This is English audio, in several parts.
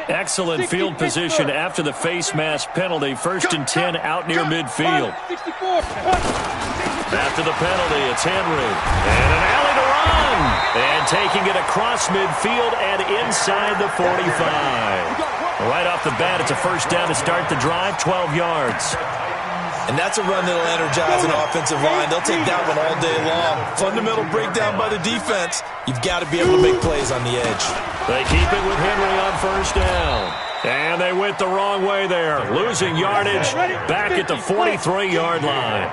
Excellent field position after the face mask penalty. 1st and 10 out near midfield. After the penalty, it's Henry. And an alley to run. And taking it across midfield and inside the 45. Right off the bat, it's a first down to start the drive, 12 yards. And that's a run that'll energize an offensive line. They'll take that one all day long. Fundamental breakdown by the defense. You've got to be able to make plays on the edge. They keep it with Henry on first down. And they went the wrong way there. Losing yardage back at the 43-yard line.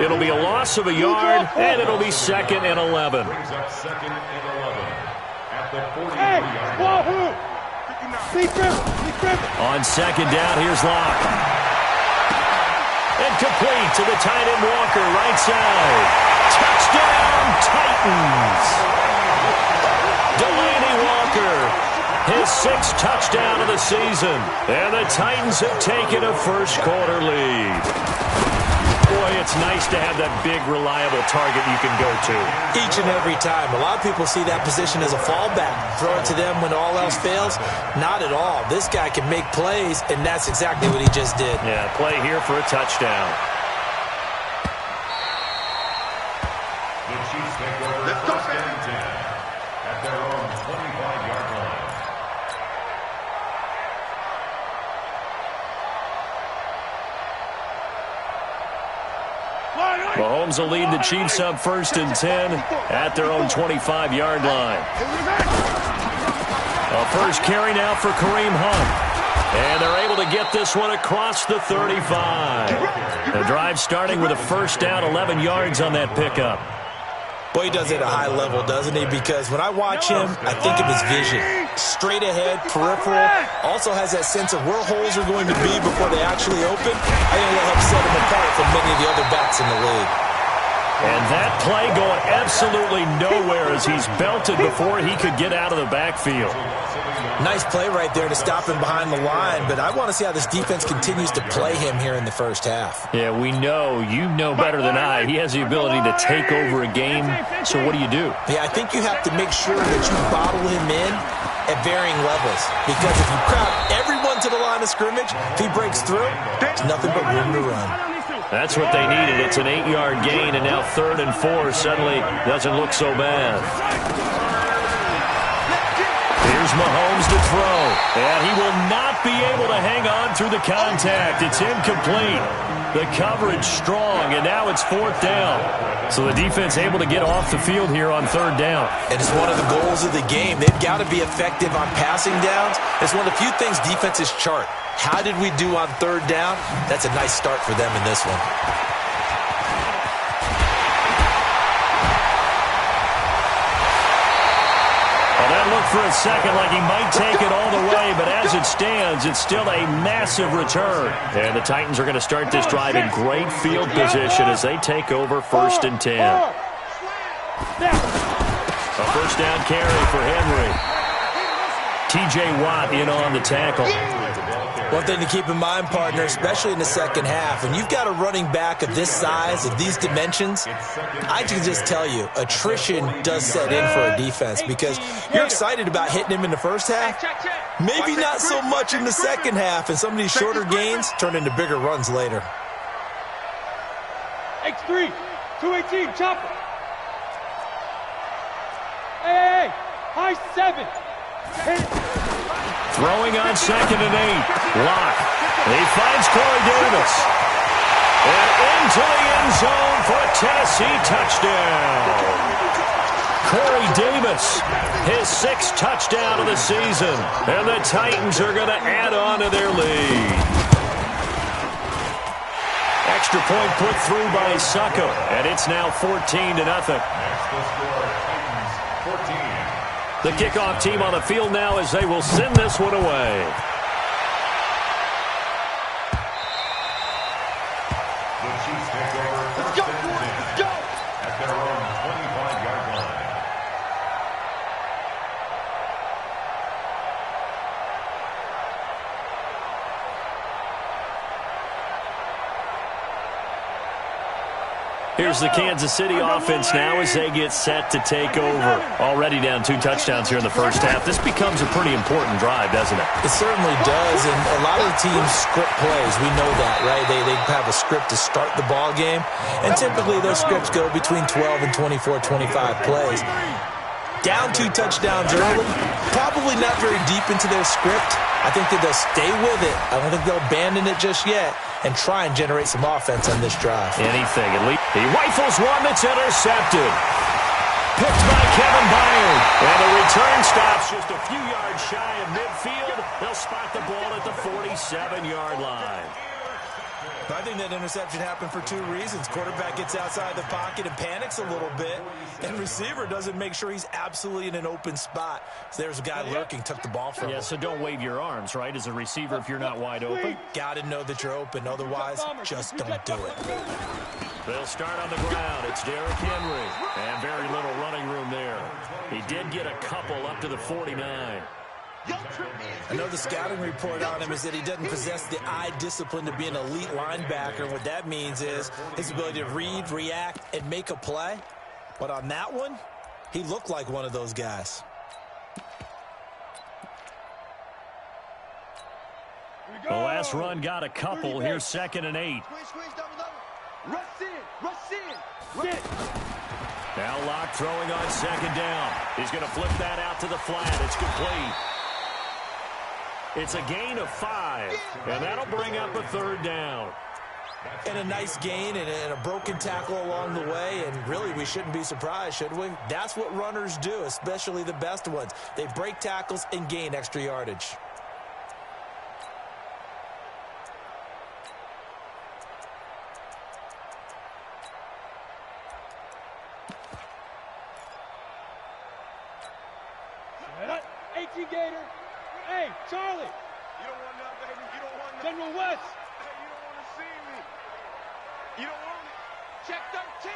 It'll be a loss of a yard, and it'll be 2nd and 11. On 2nd down, here's Locke. And complete to the tight end Walker, right side. Touchdown, Titans. Delaney Walker, his 6th touchdown of the season. And the Titans have taken a first-quarter lead. Boy, it's nice to have that big, reliable target you can go to. Each and every time. A lot of people see that position as a fallback. Throw it to them when all else fails. Not at all. This guy can make plays, and that's exactly what he just did. Yeah, play here for a touchdown. The Chiefs take over first and 10 at their own 25-yard line. Mahomes will lead the Chiefs up 1st and 10 at their own 25-yard line. A first carry now for Kareem Hunt. And they're able to get this one across the 35. The drive starting with a first down, 11 yards on that pickup. Boy, he does it at a high level, doesn't he? Because when I watch him, I think of his vision. Straight ahead, peripheral. Also has that sense of where holes are going to be before they actually open. I think that'll help set him apart from many of the other backs in the league. And that play going absolutely nowhere as he's belted before he could get out of the backfield. Nice play right there to stop him behind the line, but I want to see how this defense continues to play him here in the first half. Yeah, we know. You know better than I. He has the ability to take over a game, so what do you do? Yeah, I think you have to make sure that you bottle him in at varying levels, because if you crowd everyone to the line of scrimmage, if he breaks through, there's nothing but room to run. That's what they needed. It's an 8-yard gain, and now 3rd and 4 suddenly doesn't look so bad. Here's Mahomes to throw, and he will not be able to hang on through the contact. It's incomplete. The coverage strong, and now it's 4th down. So the defense able to get off the field here on 3rd down. And it's one of the goals of the game. They've got to be effective on passing downs. It's one of the few things defenses chart. How did we do on 3rd down? That's a nice start for them in this one. For a second like he might take it all the way, but as it stands, it's still a massive return. And the Titans are going to start this drive in great field position as they take over 1st and 10. A first down carry for Henry. T.J. Watt in on the tackle. One thing to keep in mind, partner, especially in the second half, when you've got a running back of this size, of these dimensions, I can just tell you, attrition does set in for a defense because you're excited about hitting him in the first half. Maybe not so much in the second half, and some of these shorter gains turn into bigger runs later. X3, 218, chopper. Hey, high 7. Throwing on 2nd and 8. Locke. He finds Corey Davis. And into the end zone for a Tennessee touchdown. Corey Davis, his 6th touchdown of the season. And the Titans are going to add on to their lead. Extra point put through by Succo. And it's now 14-0. The kickoff team on the field now as they will send this one away. The Chiefs take over first and 10 at their own 25-yard line. Here's the Kansas City offense now as they get set to take over. Already down 2 touchdowns here in the first half. This becomes a pretty important drive, doesn't it? It certainly does, and a lot of the teams script plays. We know that, right? They have a script to start the ball game, and typically those scripts go between 12 and 24, 25 plays. Down 2 touchdowns early, probably not very deep into their script. I think that they'll stay with it. I don't think they'll abandon it just yet and try and generate some offense on this drive. Anything. At least he rifles one that's intercepted. Picked by Kevin Byard. And the return stops just a few yards shy of midfield. They'll spot the ball at the 47-yard line. I think that interception happened for 2 reasons. Quarterback gets outside the pocket and panics a little bit, and receiver doesn't make sure he's absolutely in an open spot. So there's a guy lurking, took the ball from him. Yeah, so don't wave your arms, right, as a receiver if you're not wide open. Got to know that you're open. Otherwise, just don't do it. They'll start on the ground. It's Derrick Henry, and very little running room there. He did get a couple up to the 49. I know the scouting report on him is that he doesn't possess the eye discipline to be an elite linebacker. And what that means is his ability to read, react, and make a play. But on that one, he looked like one of those guys. The last run got a couple. Here's 2nd and 8. Rush in. Now Locke throwing on 2nd down. He's going to flip that out to the flat. It's complete. It's a gain of 5, and that'll bring up a 3rd down. And a nice gain and a broken tackle along the way, and really we shouldn't be surprised, should we? That's what runners do, especially the best ones. They break tackles and gain extra yardage. Gator. Hey, Charlie. You don't want that, baby. You don't want that. General West. Hey, you don't want to see me. You don't want it. Check 13.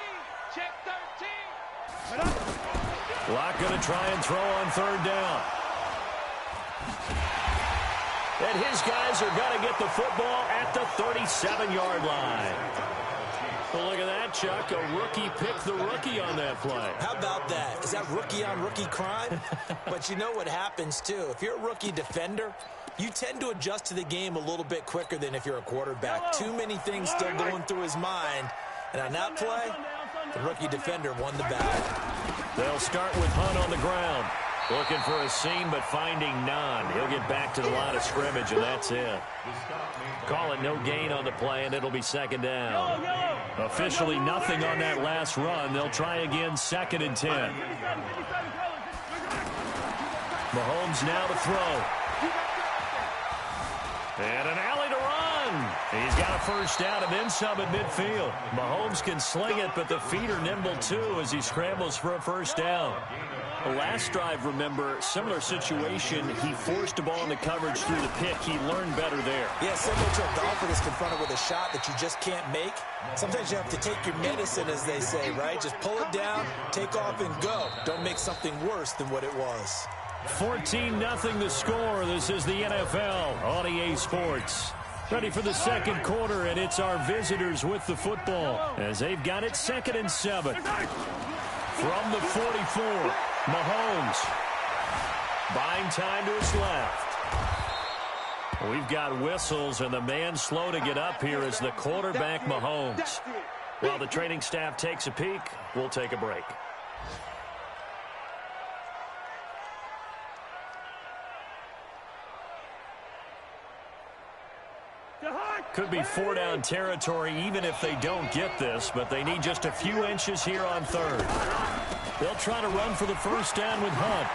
Check 13. Locke going to try and throw on 3rd down. And his guys are going to get the football at the 37-yard line. Well, look at that, Chuck. A rookie picked the rookie on that play. How about that? Is that rookie-on-rookie crime? But you know what happens, too. If you're a rookie defender, you tend to adjust to the game a little bit quicker than if you're a quarterback. Too many things still going through his mind. And on that play, the rookie defender won the battle. They'll start with Hunt on the ground. Looking for a seam, but finding none. He'll get back to the line of scrimmage, and that's it. Call it no gain on the play, and it'll be 2nd down. Officially nothing on that last run. They'll try again, 2nd and 10. Mahomes now to throw. And an alley to run. He's got a 1st down and then some at midfield. Mahomes can sling it, but the feet are nimble too as he scrambles for a 1st down. The last drive, remember, similar situation. He forced the ball into coverage through the pick. He learned better there. Yeah, similar to a golfer that's confronted with a shot that you just can't make. Sometimes you have to take your medicine, as they say, right? Just pull it down, take off, and go. Don't make something worse than what it was. 14-0 the score. This is the NFL on EA Sports. Ready for the 2nd quarter, and it's our visitors with the football as they've got it 2nd and 7. From the 44, Mahomes buying time to his left. We've got whistles, and the man slow to get up here is the quarterback, Mahomes. While the training staff takes a peek, we'll take a break. Could be 4-down territory even if they don't get this, but they need just a few inches here on 3rd. They'll try to run for the 1st down with Hunt.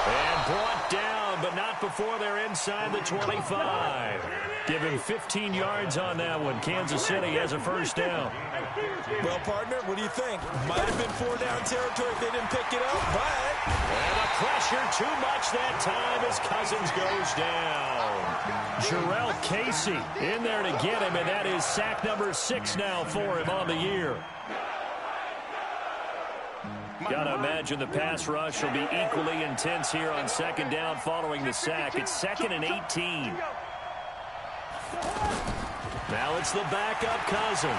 And brought down, but not before they're inside the 25. Give him 15 yards on that one. Kansas City has a 1st down. Well, partner, what do you think? Might have been 4-down territory if they didn't pick it up, but... And the pressure too much that time as Cousins goes down. Jarrell Casey in there to get him, and that is sack number 6 now for him on the year. Got to imagine the pass rush will be equally intense here on 2nd down following the sack. It's 2nd and 18. Now it's the backup Cousins.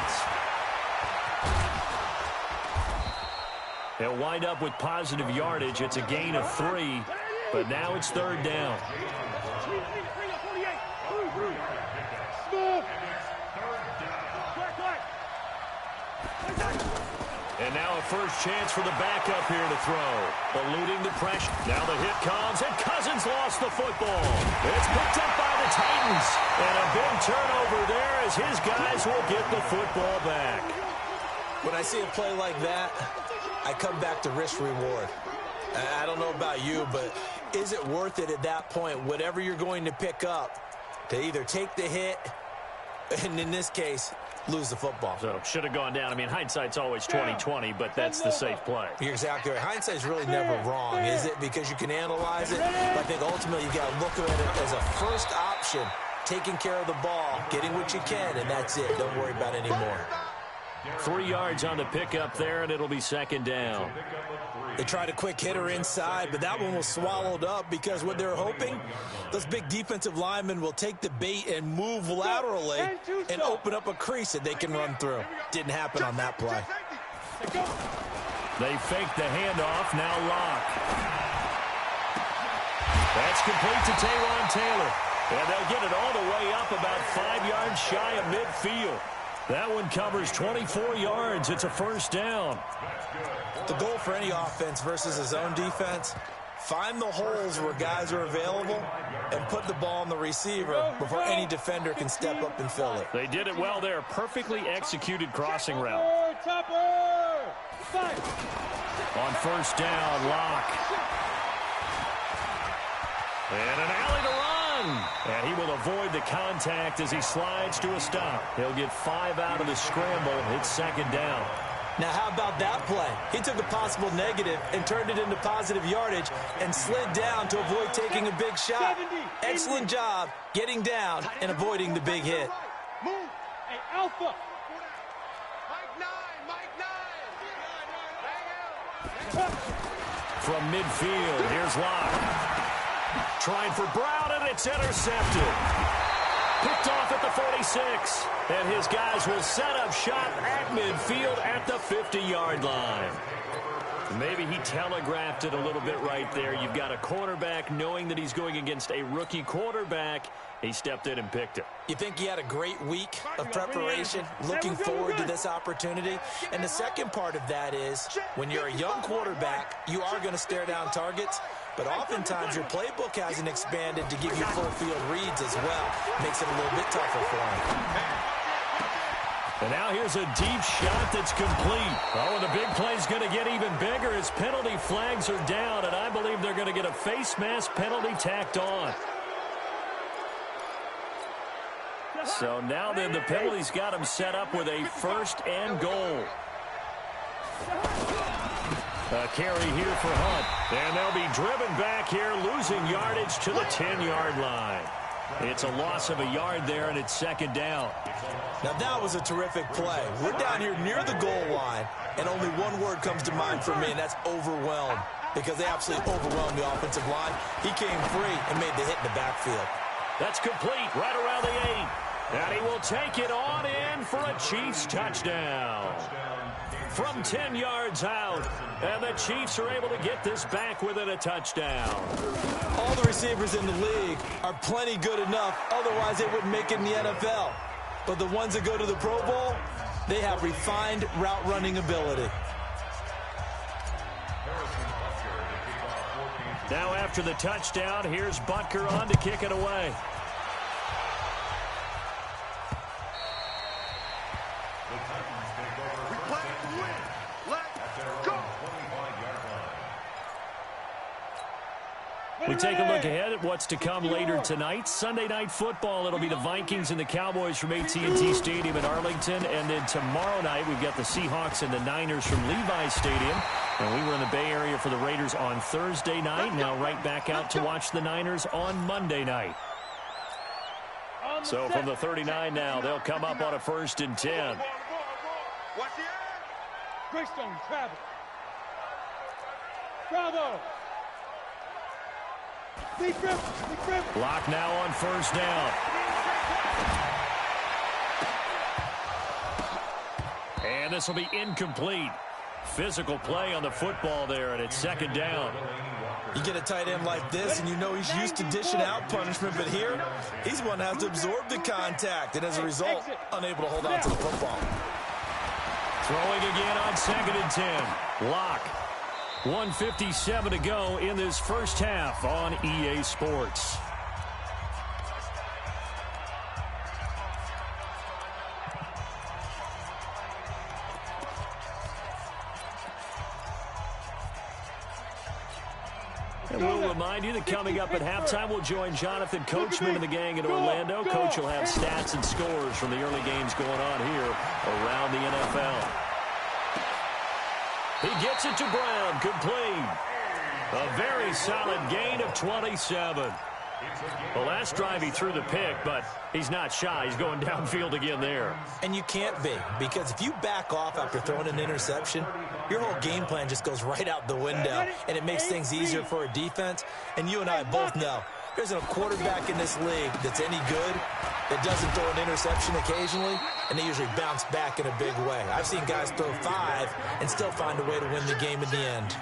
He'll wind up with positive yardage. It's a gain of 3, but now it's third down. And now a first chance for the backup here to throw. Eluding the pressure. Now the hit comes, and Cousins lost the football. It's picked up by the Titans. And a big turnover there as his guys will get the football back. When I see a play like that, I come back to risk-reward. I don't know about you, but is it worth it at that point, whatever you're going to pick up, to either take the hit, and in this case, lose the football? So should have gone down. I mean, hindsight's always 20/20, but that's the safe play. You're exactly right. Hindsight's really never wrong, is it? Because you can analyze it. But I think ultimately you got to look at it as a first option, taking care of the ball, getting what you can, and that's it. Don't worry about any more. 3 yards on the pickup there, and it'll be second down. They tried a quick hitter inside, but that one was swallowed up because what they're hoping, those big defensive linemen will take the bait and move laterally and open up a crease that they can run through. Didn't happen on that play. They fake the handoff, now Locke. That's complete to Taywan Taylor. And they'll get it all the way up about 5 yards shy of midfield. That one covers 24 yards. It's a first down. The goal for any offense versus his own defense, find the holes where guys are available and put the ball on the receiver before any defender can step up and fill it. They did it well there. Perfectly executed crossing route. On first down, Locke. And an alley to run. And he will avoid the contact as he slides to a stop. He'll get 5 out of the scramble. It's second down. Now, how about that play? He took a possible negative and turned it into positive yardage and slid down to avoid taking a big shot. Excellent job getting down and avoiding the big hit. Move. Hey, Alpha. From midfield, here's Locke. Trying for Brown, and it's intercepted. Picked off at the 46. And his guys will set up shop at midfield at the 50-yard line. Maybe he telegraphed it a little bit right there. You've got a quarterback knowing that he's going against a rookie quarterback. He stepped in and picked it. You think he had a great week of preparation, looking forward to this opportunity? And the second part of that is, when you're a young quarterback, you are going to stare down targets, but oftentimes your playbook hasn't expanded to give you full field reads as well. Makes it a little bit tougher for him. And now here's a deep shot that's complete. Oh, and the big play's going to get even bigger as penalty flags are down, and I believe they're going to get a face mask penalty tacked on. So now then the penalty's got him set up with a first and goal. A carry here for Hunt. And they'll be driven back here, losing yardage to the 10-yard line. It's a loss of a yard there, and it's second down. Now that was a terrific play. We're down here near the goal line, and only one word comes to mind for me, and that's overwhelmed, because they absolutely overwhelmed the offensive line. He came free and made the hit in the backfield. That's complete right around the 8. And he will take it on in for a Chiefs touchdown. From 10 yards out, and the Chiefs are able to get this back within a touchdown. All the receivers in the league are plenty good enough, otherwise they wouldn't make it in the NFL. But the ones that go to the Pro Bowl, they have refined route running ability. Now after the touchdown, here's Butker on to kick it away. We take a look ahead at what's to come later tonight. Sunday Night Football, it'll be the Vikings and the Cowboys from AT&T Stadium in Arlington. And then tomorrow night, we've got the Seahawks and the Niners from Levi's Stadium. And we were in the Bay Area for the Raiders on Thursday night. Now right back out to watch the Niners on Monday night. So from the 39 now, they'll come up on a 1st and 10. Greystone, travel. Bravo. Block now on 1st down. And this will be incomplete. Physical play on the football there, and it's second down. You get a tight end like this, and you know he's used to dishing out punishment, but here, he's one that has to absorb the contact, and as a result, unable to hold on to the football. Throwing again on 2nd and 10. Lock. 1:57 to go in this first half on EA Sports. And we'll remind you that coming up at halftime, we'll join Jonathan Coachman and the gang in Orlando. Coach will have stats and scores from the early games going on here around the NFL. He gets it to Brown, complete. A very solid gain of 27. The last drive he threw the pick, but he's not shy. He's going downfield again there. And you can't be, because if you back off after throwing an interception, your whole game plan just goes right out the window, and it makes things easier for a defense. And you and I both know there's a quarterback in this league that's any good that doesn't throw an interception occasionally, and they usually bounce back in a big way. I've seen guys throw 5 and still find a way to win the game in the end.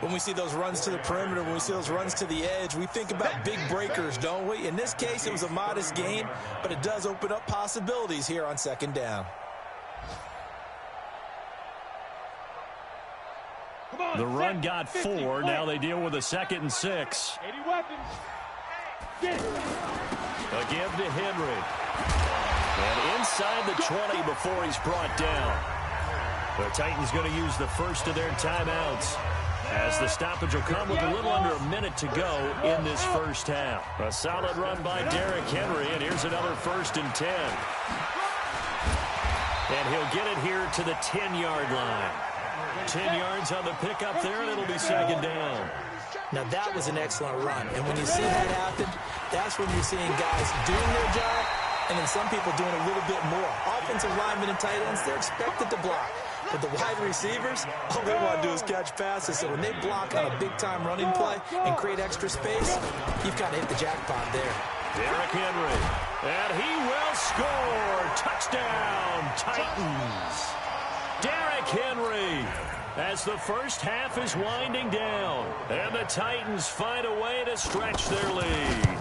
When we see those runs to the perimeter, when we see those runs to the edge, we think about big breakers, don't we? In this case, it was a modest gain, but it does open up possibilities here on 2nd down. The run got 4. Now they deal with a 2nd and 6. 80 weapons. Get it. A give to Henry. And inside the 20 before he's brought down. The Titans going to use the first of their timeouts, as the stoppage will come with a little under a minute to go in this first half. A solid run by Derrick Henry, and here's another 1st and 10. And he'll get it here to the 10-yard line. 10 yards on the pickup there, and it'll be 2nd down. Now, that was an excellent run, and when you see that happen, that's when you're seeing guys doing their job, and then some people doing a little bit more. Offensive linemen and tight ends, they're expected to block. But the wide receivers, all they want to do is catch passes. So when they block on a big-time running play and create extra space, you've kind of hit the jackpot there. Derrick Henry, and he will score. Touchdown, Titans. Derrick Henry, as the first half is winding down, and the Titans find a way to stretch their lead.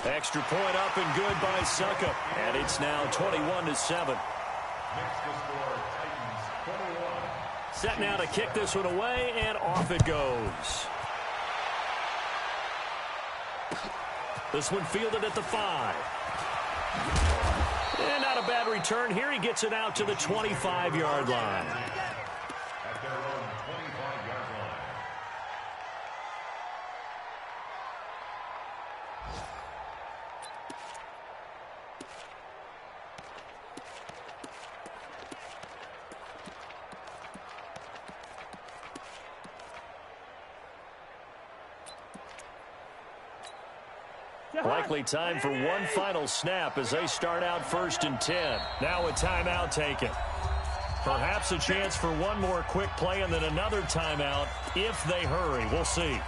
Extra point up and good by Suckup, and it's now 21-7. Set now to kick this one away, and off it goes. This one fielded at the 5. And not a bad return here. He gets it out to the 25-yard line. At their own 25-yard line. Likely time for one final snap as they start out 1st and 10. Now a timeout taken. Perhaps a chance for one more quick play and then another timeout if they hurry. We'll see.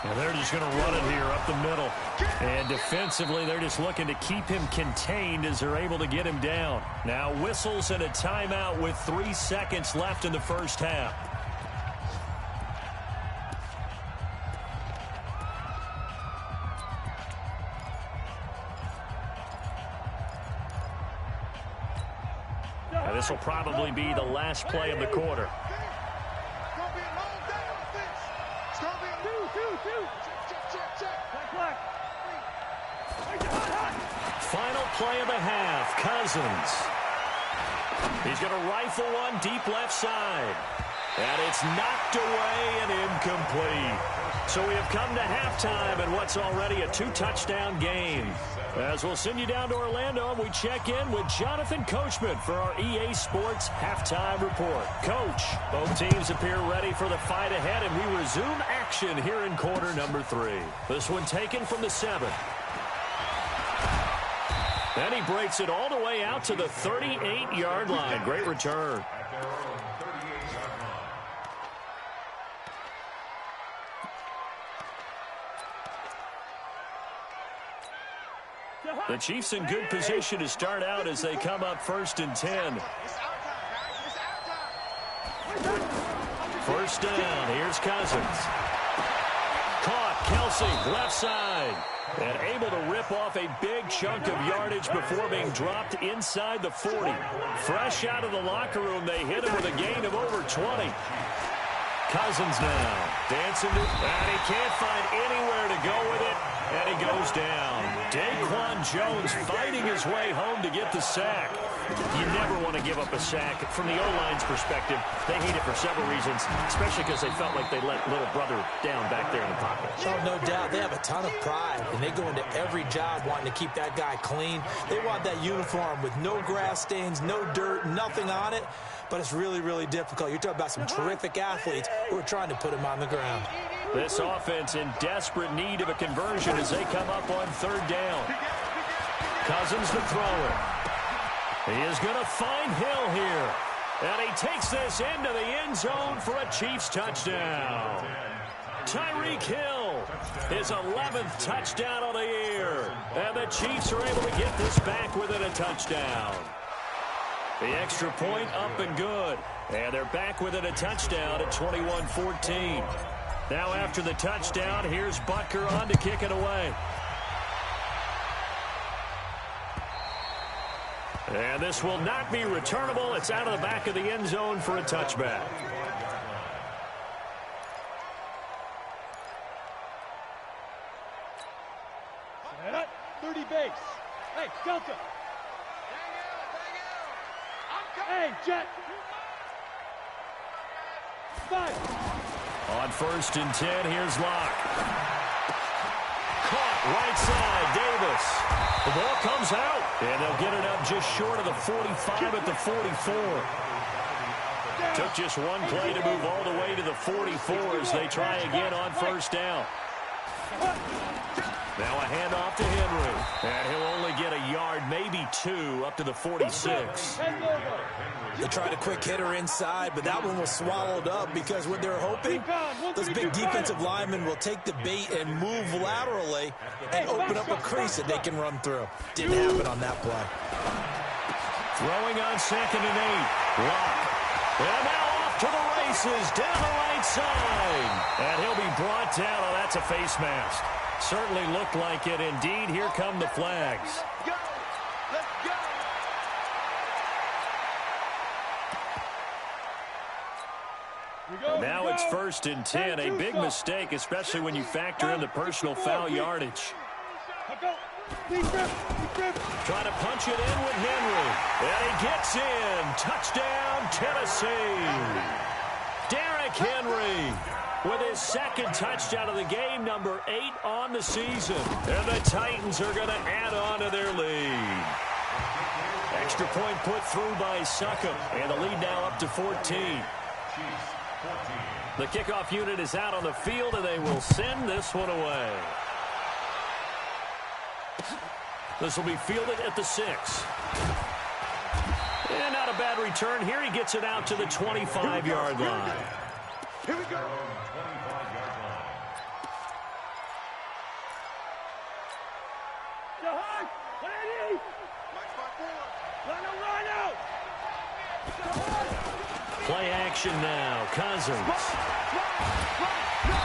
Well, they're just going to run it here up the middle. And defensively, they're just looking to keep him contained as they're able to get him down. Now whistles and a timeout with 3 seconds left in the first half. Now, this will probably be the last play of the quarter. Final play of the half, Cousins. He's going to rifle one deep left side. And it's knocked away and incomplete. So we have come to halftime in what's already a 2-touchdown game. As we'll send you down to Orlando, we check in with Jonathan Coachman for our EA Sports Halftime Report. Coach, both teams appear ready for the fight ahead, and we resume action here in quarter number 3. This one taken from the 7. And he breaks it all the way out to the 38-yard line. Great return. The Chiefs in good position to start out as they come up 1st and 10. First down. Here's Cousins. Caught. Kelsey, left side. And able to rip off a big chunk of yardage before being dropped inside the 40. Fresh out of the locker room, they hit him with a gain of over 20. Cousins now. Dancing to, and he can't find anywhere to go with it. And he goes down. Daquan Jones fighting his way home to get the sack. You never want to give up a sack. From the O-line's perspective, they hate it for several reasons, especially because they felt like they let little brother down back there in the pocket. Oh, no doubt. They have a ton of pride, and they go into every job wanting to keep that guy clean. They want that uniform with no grass stains, no dirt, nothing on it. But it's really, really difficult. You're talking about some terrific athletes who are trying to put him on the ground. This offense in desperate need of a conversion as they come up on 3rd down. Cousins to throw it. He is going to find Hill here. And he takes this into the end zone for a Chiefs touchdown. Tyreek Hill, his 11th touchdown of the year. And the Chiefs are able to get this back within a touchdown. The extra point up and good. And they're back within a touchdown at 21-14. Now after the touchdown, here's Butker on to kick it away. And this will not be returnable. It's out of the back of the end zone for a touchback. Set up, 30 base. Hey, Delta. Hey, Jet. 5. On 1st and 10, here's Locke. Caught right side, Davis. The ball comes out, and they'll get it up just short of the 45 at the 44. Took just one play to move all the way to the 44 as they try again on 1st down. Now a handoff to Henry. And he'll only get a yard, maybe 2, up to the 46. They tried a quick hitter inside, but that one was swallowed up because what they're hoping, those big defensive linemen will take the bait and move laterally and open up a crease that they can run through. Didn't happen on that play. Throwing on 2nd and 8. Locke. And now off to the races, down the right side. And he'll be brought down. Oh, that's a face mask. Certainly looked like it. Indeed, here come the flags. Go! Let's go! And now it's 1st and 10. A big mistake, especially when you factor in the personal foul yardage. Trying to punch it in with Henry. And he gets in. Touchdown, Tennessee. Derrick Henry with his 2nd touchdown of the game, number 8 on the season. And the Titans are going to add on to their lead. Extra point put through by Succop. And the lead now up to 14. The kickoff unit is out on the field, and they will send this one away. This will be fielded at the 6. And not a bad return here. He gets it out to the 25-yard line. Here we go. Play action now. Cousins.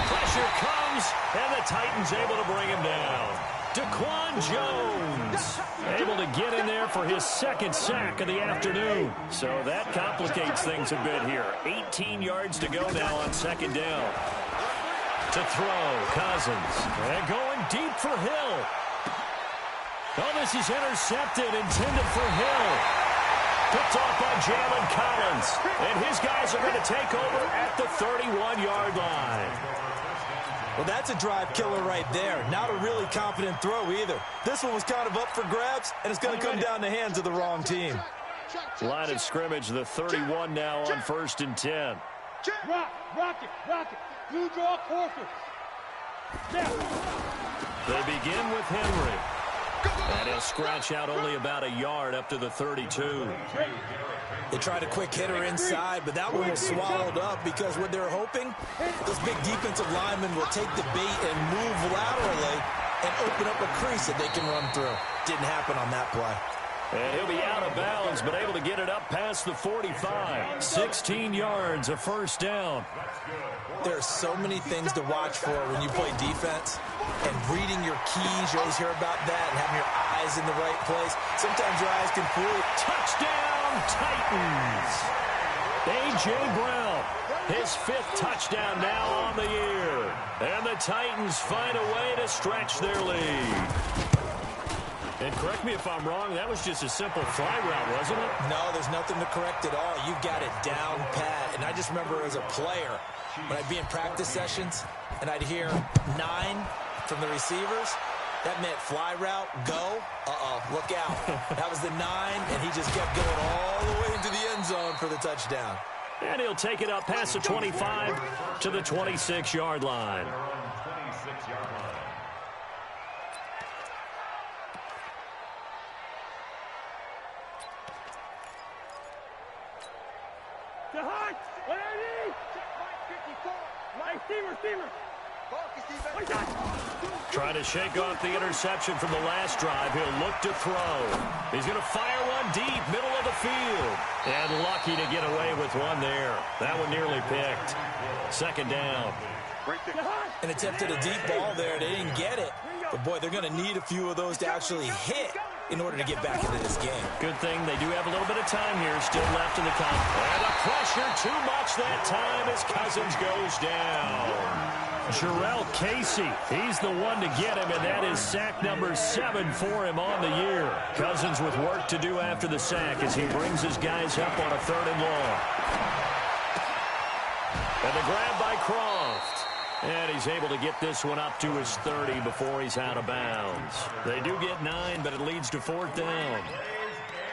Pressure comes, and the Titans able to bring him down. Daquan Jones able to get in there for his 2nd sack of the afternoon. So that complicates things a bit here. 18 yards to go now on 2nd down. To throw, Cousins. And going deep for Hill. Oh, this is intercepted, intended for Hill. Picked off by Jalen Collins. And his guys are going to take over at the 31-yard line. Well, that's a drive killer right there. Not a really confident throw either. This one was kind of up for grabs, and it's going to come down the hands of the wrong team. Line of scrimmage, the 31 now on 1st and 10. Rock it. Blue draw quarters. They begin with Henry. And he'll scratch out only about a yard up to the 32. They tried a quick hitter inside, but that one was swallowed up because what they're hoping, this big defensive lineman will take the bait and move laterally and open up a crease that they can run through. Didn't happen on that play. And he'll be out of bounds, but able to get it up past the 45. 16 yards, a first down. There are so many things to watch for when you play defense. And reading your keys, you always hear about that, and having your eyes in the right place. Sometimes your eyes can fool you. Touchdown, Titans! A.J. Brown, his 5th touchdown now on the year. And the Titans find a way to stretch their lead. And correct me if I'm wrong, that was just a simple fly route, wasn't it? No, there's nothing to correct at all. You've got it down pat. And I just remember as a player, when I'd be in practice sessions, and I'd hear 9 from the receivers, that meant fly route, go, look out. That was the 9, and he just kept going all the way into the end zone for the touchdown. And he'll take it up past the 25 to the 26-yard line. Trying to shake off the interception from the last drive. He'll look to throw. He's going to fire one deep, middle of the field. And lucky to get away with one there. That one nearly picked. 2nd down. And attempted a deep ball there. They didn't get it. But, boy, they're going to need a few of those to actually hit in order to get back into this game. Good thing they do have a little bit of time here still left in the count. And the pressure too much that time as Cousins goes down. Jarrell Casey, he's the one to get him, and that is sack number 7 for him on the year. Cousins with work to do after the sack as he brings his guys up on a 3rd and long. And the grab by Croft. And he's able to get this one up to his 30 before he's out of bounds. They do get 9, but it leads to 4th down.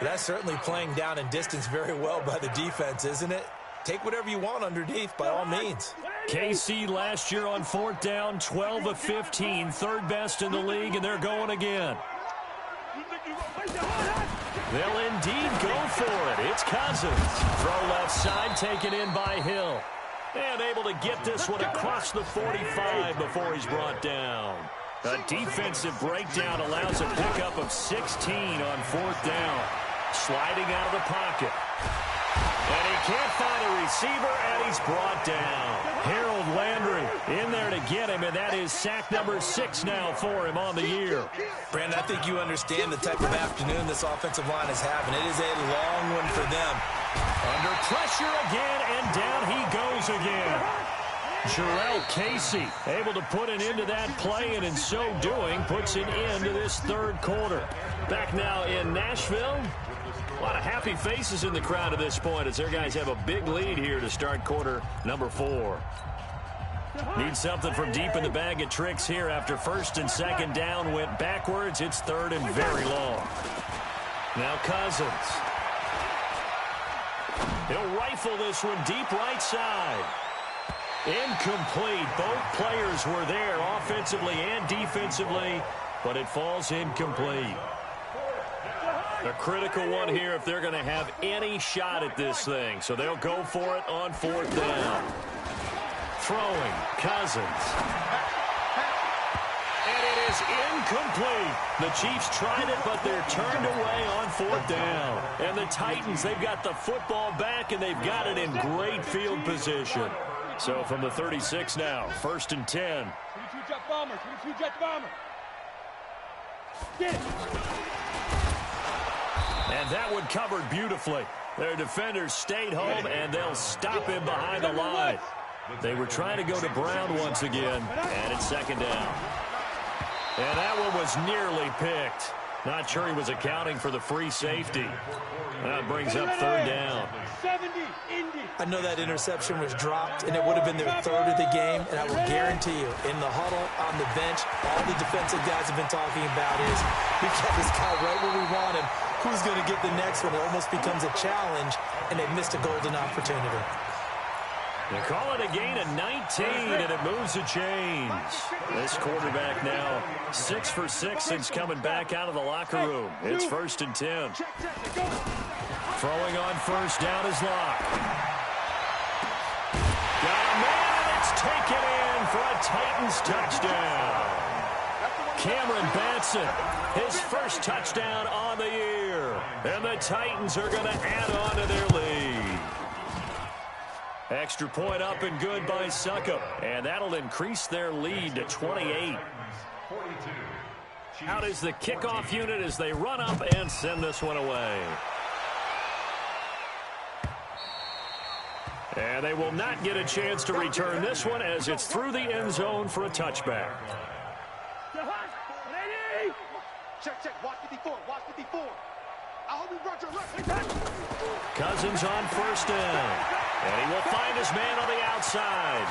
That's certainly playing down in distance very well by the defense, isn't it? Take whatever you want underneath, by all means. KC last year on 4th down, 12 of 15, 3rd best in the league, and they're going again. They'll indeed go for it. It's Cousins. Throw left side, taken in by Hill. And able to get this one across the 45 before he's brought down. A defensive breakdown allows a pickup of 16 on 4th down. Sliding out of the pocket. And he can't find a receiver, and he's brought down. Harold Landry in there to get him, and that is sack number 6 now for him on the year. Brandon, I think you understand the type of afternoon this offensive line is having. It is a long one for them. Under pressure again, and down he goes again. Jarrell Casey able to put an end to that play, and in so doing puts an end to this 3rd quarter. Back now in Nashville. A lot of happy faces in the crowd at this point as their guys have a big lead here to start quarter number 4. Need something from deep in the bag of tricks here after 1st and 2nd down went backwards. It's 3rd and very long. Now Cousins. He'll rifle this one deep right side. Incomplete. Both players were there offensively and defensively, but it falls incomplete. A critical one here if they're going to have any shot at this thing. So they'll go for it on 4th down. Throwing, Cousins. And it is incomplete. The Chiefs tried it, but they're turned away on 4th down. And the Titans, they've got the football back, and they've got it in great field position. So from the 36 now, 1st and 10. 22 jet bombers, 22 jet bombers. Get it. And that one covered beautifully. Their defenders stayed home, and they'll stop him behind the line. They were trying to go to Brown once again, and it's 2nd down. And that one was nearly picked. Not sure he was accounting for the free safety. That brings up third down. 70, Indy. I know that interception was dropped, and it would have been their third of the game, and I will guarantee you, in the huddle, on the bench, all the defensive guys have been talking about is, we got this guy right where we want him. Who's going to get the next one? It almost becomes a challenge, and they missed a golden opportunity. They call it a gain of 19, and it moves the chains. This quarterback now 6 for 6 since coming back out of the locker room. It's 1st and 10. Throwing on first down is Locke. Got a man, and it's taken in for a Titans touchdown. Cameron Batson, his first touchdown on the year. And the Titans are going to add on to their lead. Extra point up and good by Succop. And that'll increase their lead to 28. Out is the kickoff unit as they run up and send this one away. And they will not get a chance to return this one as it's through the end zone for a touchback. Check. Watch 54. I hope you brought your left. Cousins on first down. And he will find his man on the outside.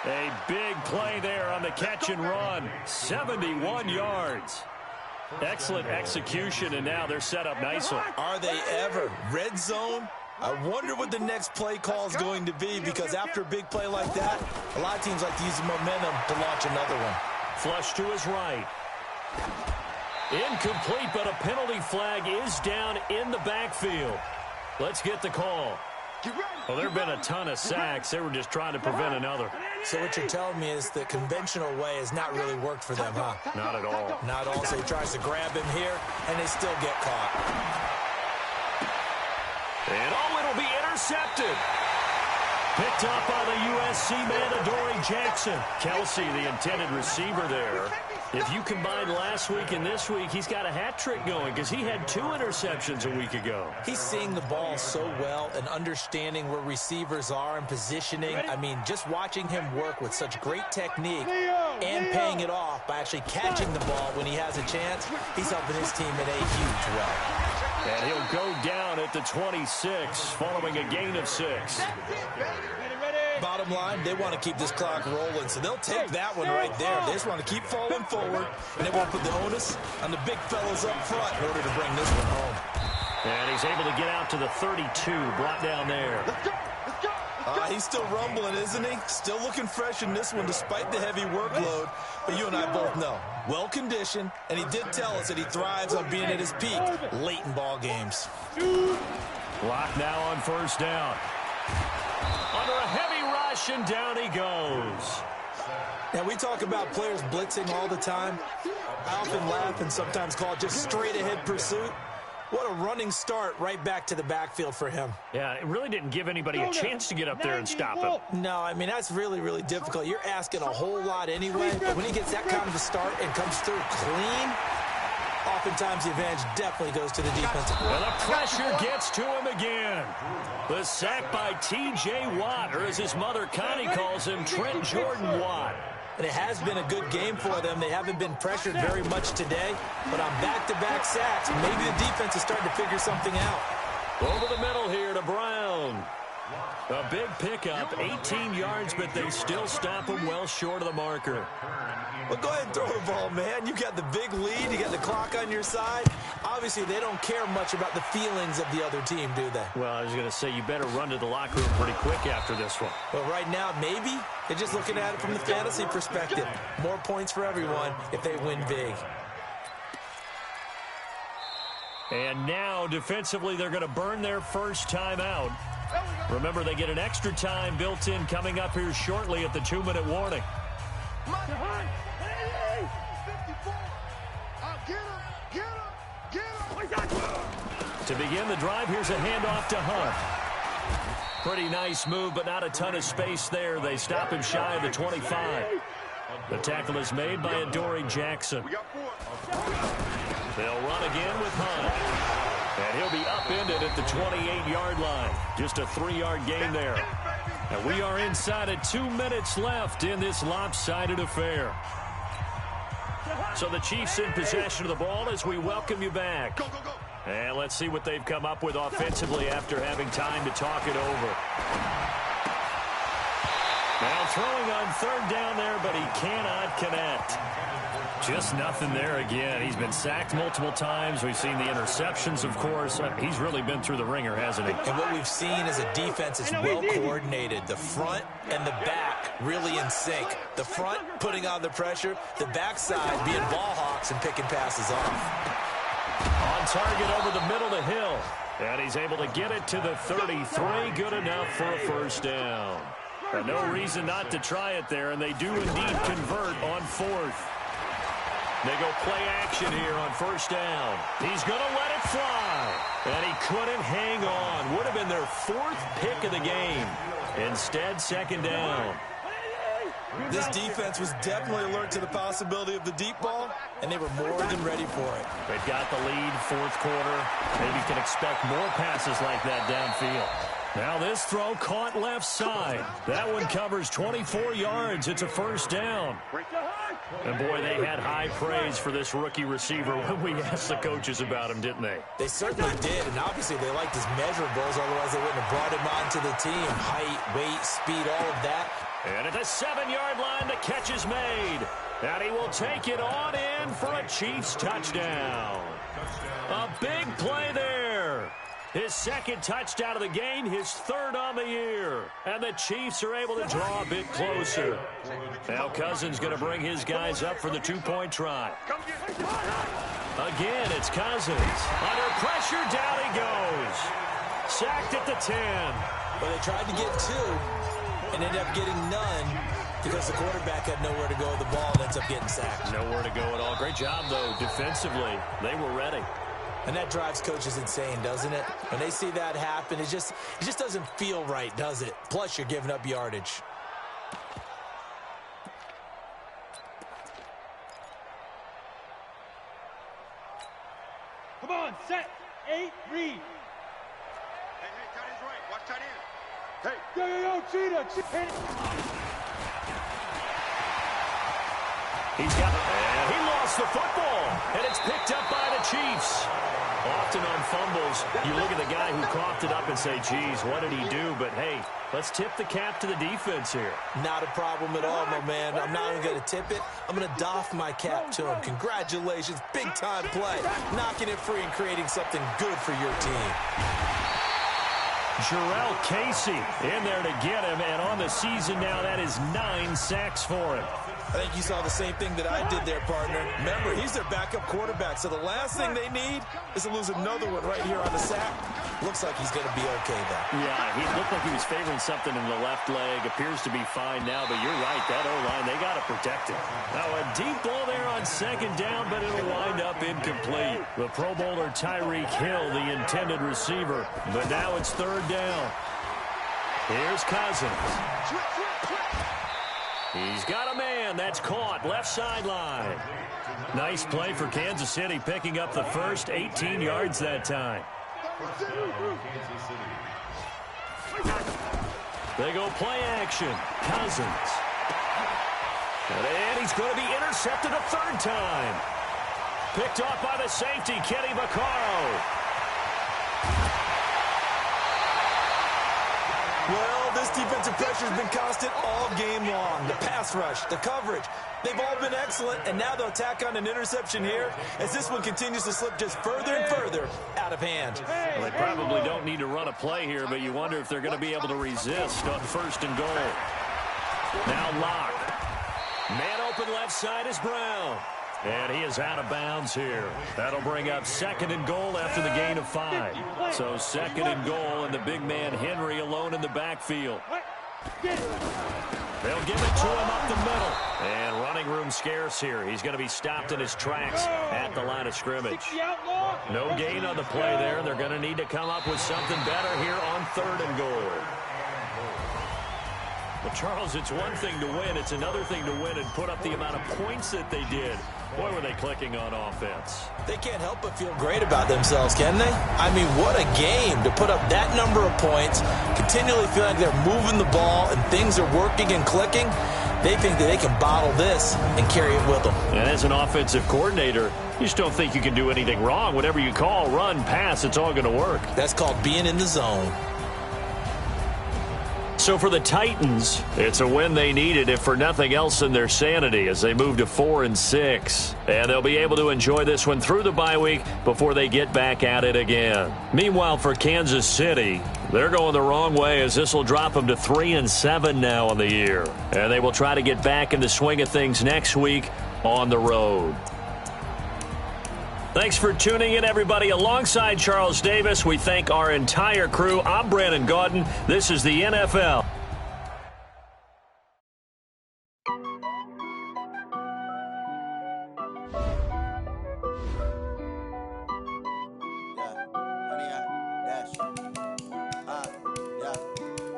A big play there on the catch and run. 71 yards. Excellent execution, and now they're set up nicely. Are they ever? Red zone? I wonder what the next play call is going to be, because after a big play like that, a lot of teams like to use the momentum to launch another one. Flush to his right. Incomplete, but a penalty flag is down in the backfield. Let's get the call. Well, there have been a ton of sacks. They were just trying to prevent another. So what you're telling me is the conventional way has not really worked for them, huh? Not at all. Not all. So he tries to grab him here, and they still get caught. And it'll be intercepted. Picked up by the USC man, Adoree Jackson. Kelsey, the intended receiver there. If you combine last week and this week, he's got a hat trick going because he had 2 interceptions a week ago. He's seeing the ball so well and understanding where receivers are and positioning. I mean, just watching him work with such great technique and paying it off by actually catching the ball when he has a chance, he's helping his team in a huge way. And he'll go down at the 26 following a gain of 6. Bottom line, they want to keep this clock rolling, so they'll take that one right there. They just want to keep falling forward, and they won't put the onus on the big fellas up front in order to bring this one home. And he's able to get out to the 32, brought down there. He's still rumbling, isn't he? Still looking fresh in this one despite the heavy workload. But you and I both know, well-conditioned, and he did tell us that he thrives on being at his peak late in ball games. Lock now on first down. Under a heavy rush, and down he goes. Now, we talk about players blitzing all the time. I often laugh and sometimes call it just straight-ahead pursuit. What a running start right back to the backfield for him. Yeah, it really didn't give anybody a chance to get up there and stop him. No, I mean, that's really, really difficult. You're asking a whole lot anyway, but when he gets that kind of a start and comes through clean, oftentimes the advantage definitely goes to the defensive player. And the pressure gets to him again. The sack by T.J. Watt, or as his mother Connie calls him, Trent Jordan Watt. And it has been a good game for them. They haven't been pressured very much today, but on back-to-back sacks, maybe the defense is starting to figure something out. Over the middle here to Brown. A big pickup, 18 yards, but they still stop him well short of the marker. Well, go ahead and throw the ball, man. You got the big lead. You got the clock on your side. Obviously, they don't care much about the feelings of the other team, do they? Well, I was going to say, you better run to the locker room pretty quick after this one. Well, right now, maybe. They're just looking at it from the fantasy perspective. More points for everyone if they win big. And now, defensively, they're going to burn their first time out. Remember, they get an extra time built in coming up here shortly at the 2-minute warning. To begin the drive, here's a handoff to Hunt. Pretty nice move, but not a ton of space there. They stop him shy of the 25. The tackle is made by Adoree Jackson. They'll run again with Hunt. And he'll be upended at the 28-yard line. Just a 3-yard gain there. And We are inside of 2 minutes left in this lopsided affair. So the Chiefs in possession of the ball as we welcome you back. Go, go, go. And let's see what they've come up with offensively after having time to talk it over. Now throwing on third down there, but he cannot connect. Just nothing there again. He's been sacked multiple times. We've seen the interceptions, of course. He's really been through the ringer, hasn't he? And what we've seen is a defense that's well coordinated. The front and the back really in sync. The front putting on the pressure. The backside being ball hawks and picking passes off. On target over the middle to Hill. And he's able to get it to the 33. Good enough for a first down. And no reason not to try it there, and they do indeed convert on fourth. They go play action here on first down. He's going to let it fly. And he couldn't hang on. Would have been their fourth pick of the game. Instead, second down. This defense was definitely alert to the possibility of the deep ball, and they were more than ready for it. They've got the lead, fourth quarter. Maybe can expect more passes like that downfield. Now this throw caught left side. That one covers 24 yards. It's a first down. And boy, they had high praise for this rookie receiver when we asked the coaches about him, didn't they? They certainly did, and obviously they liked his measurables, otherwise they wouldn't have brought him onto the team. Height, weight, speed, all of that. And at the 7-yard line, the catch is made. And he will take it on in for a Chiefs touchdown. A big play there. His second touchdown of the game, his third on the year. And the Chiefs are able to draw a bit closer. Now Cousins going to bring his guys up for the two-point try. Again, it's Cousins. Under pressure, down he goes. Sacked at the 10. Well, they tried to get two and ended up getting none because the quarterback had nowhere to go with the ball and ends up getting sacked. Nowhere to go at all. Great job, though, defensively. They were ready. And that drives coaches insane, doesn't it? When they see that happen, it just doesn't feel right, does it? Plus, you're giving up yardage. Come on, set, 8, read. Hey, tight end's right. Watch tight end. Hey. Yo, Cheetah. He's got it. And he lost the football. And it's picked up by the Chiefs. Often on fumbles, you look at the guy who coughed it up and say, geez, what did he do? But, hey, let's tip the cap to the defense here. Not a problem at all, my man. I'm not even going to tip it. I'm going to doff my cap to him. Congratulations. Big-time play. Knocking it free and creating something good for your team. Jarrell Casey in there to get him. And on the season now, that is 9 sacks for him. I think you saw the same thing that I did there, partner. Remember, he's their backup quarterback, so the last thing they need is to lose another one right here on the sack. Looks like he's going to be okay, though. Yeah, he looked like he was favoring something in the left leg. Appears to be fine now, but you're right. That O-line, they got to protect him. Now, a deep ball there on second down, but it'll wind up incomplete. The Pro Bowler Tyreek Hill, the intended receiver. But now it's third down. Here's Cousins. He's got a man. That's caught. Left sideline. Nice play for Kansas City, picking up the first 18 yards that time. They go play action. Cousins. And he's going to be intercepted a third time. Picked off by the safety, Kenny Vaccaro. Well, this defensive pressure has been constant all game long. The pass rush, the coverage, they've all been excellent, and now they'll tack on an interception here as this one continues to slip just further and further out of hand. Well, they probably don't need to run a play here, but you wonder if they're going to be able to resist on first and goal. Now Locke. Man open left side is Brown. And he is out of bounds here. That'll bring up second and goal after the gain of 5. So second and goal, and the big man Henry alone in the backfield. They'll give it to him up the middle. And running room scarce here. He's going to be stopped in his tracks at the line of scrimmage. No gain on the play there. They're going to need to come up with something better here on third and goal. But, Charles, it's one thing to win. It's another thing to win and put up the amount of points that they did. Boy, were they clicking on offense. They can't help but feel great about themselves, can they? I mean, what a game to put up that number of points, continually feel like they're moving the ball and things are working and clicking. They think that they can bottle this and carry it with them. And as an offensive coordinator, you just don't think you can do anything wrong. Whatever you call, run, pass, it's all going to work. That's called being in the zone. So for the Titans, it's a win they needed, if for nothing else than their sanity, as they move to 4-6. And they'll be able to enjoy this one through the bye week before they get back at it again. Meanwhile, for Kansas City, they're going the wrong way, as this will drop them to 3-7 now on the year. And they will try to get back in the swing of things next week on the road. Thanks for tuning in, everybody. Alongside Charles Davis, we thank our entire crew. I'm Brandon Gaudin. This is the NFL.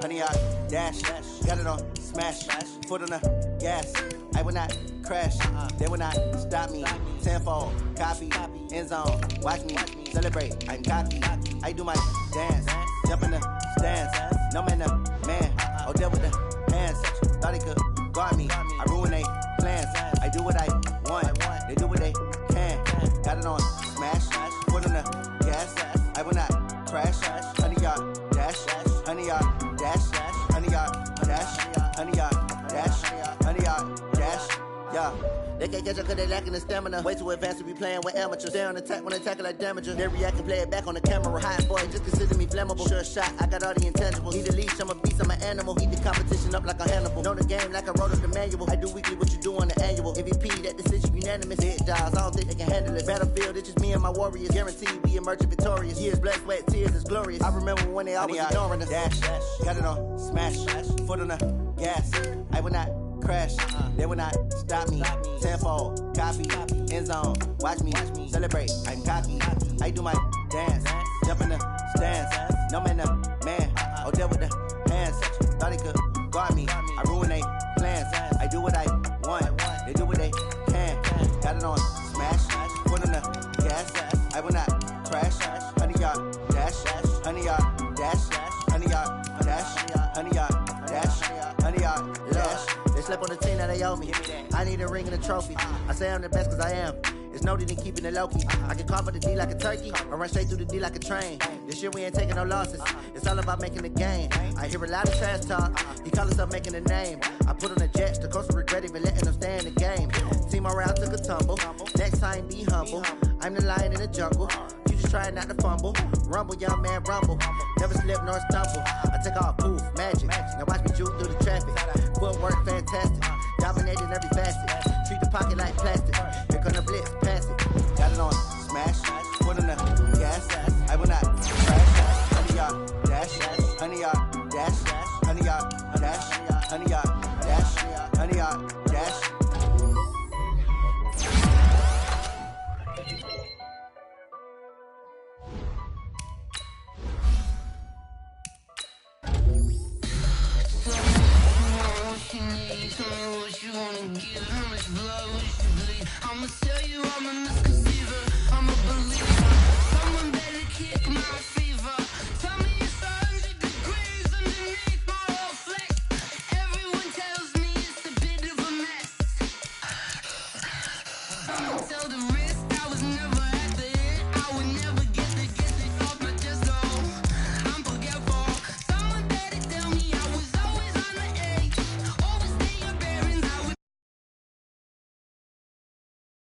Honey, I dash, got it on smash, foot on the gas. I will not crash, they will not stop me. Tenfold, copy, end zone, watch me celebrate. I'm cocky, I do my dance, jump in the stands. No man, the man, oh, there with the hands. Thought he could guard me, I ruin they plans. I do what I want, they do what they can. Got it on smash, foot on the gas. I will not crash, honey, y'all dash, honey, y'all dash, honey, y'all dash, honey, y'all dash, honey, y'all dash, yeah. They can't catch up cause they lacking the stamina. Way too advanced to be playing with amateurs. Stay on attack when attacking like damager. They react and play it back on the camera. Hot boy, just consider me flammable. Sure shot, I got all the intangibles. Need a leash, I'm a beast, I'm an animal. Eat the competition up like a Hannibal. Know the game like I wrote up the manual. I do weekly what you do on the annual. MVP, that decision unanimous. Hit dials, I don't think they can handle it. Battlefield, it's just me and my warriors. Guaranteed we emerging victorious. Years, blood, sweat, tears, it's glorious. I remember when they always ignoring us. Dash, got it on smash, foot on the gas. I will not crash, they will not stop me. Tenfold, copy, end zone, watch me celebrate. I'm cocky, I do my dance, jump in the stands. No man, the man, oh, there with the hands. Thought he could guard me, I ruin they plans. I do what I want, they do what they can. Got it on smash, foot on the gas. I will not crash, honey, y'all dash, honey, y'all dash, honey, y'all dash, honey, y'all dash, honey, y'all dash. Slept on the team that they owe me. I need a ring and a trophy. I say I'm the best cause I am. It's noted in keeping it low-key. I can carve up the D like a turkey or run straight through the D like a train. This year we ain't taking no losses. It's all about making the game. I hear a lot of trash talk. He call himself making a name. I put on the Jets. The coach will regret even letting them stay in the game. Team morale took a tumble. Next time be humble. I'm the lion in the jungle. You just try not to fumble. Rumble, young man, rumble. Never slip nor stumble. I take off, poof, magic. Now watch me juke through the traffic. Footwork fantastic. Dominating every facet. Treat the pocket like plastic. Here come the blitz, pass it. Got it on smash. Foot on the gas. I will not crash. Honey, y'all dash. Honey, y'all dash. Honey, y'all dash. Honey, y'all dash. Honey, y'all dash. I'ma tell you I'm a misconceiver, I'm a believer. Someone better kick my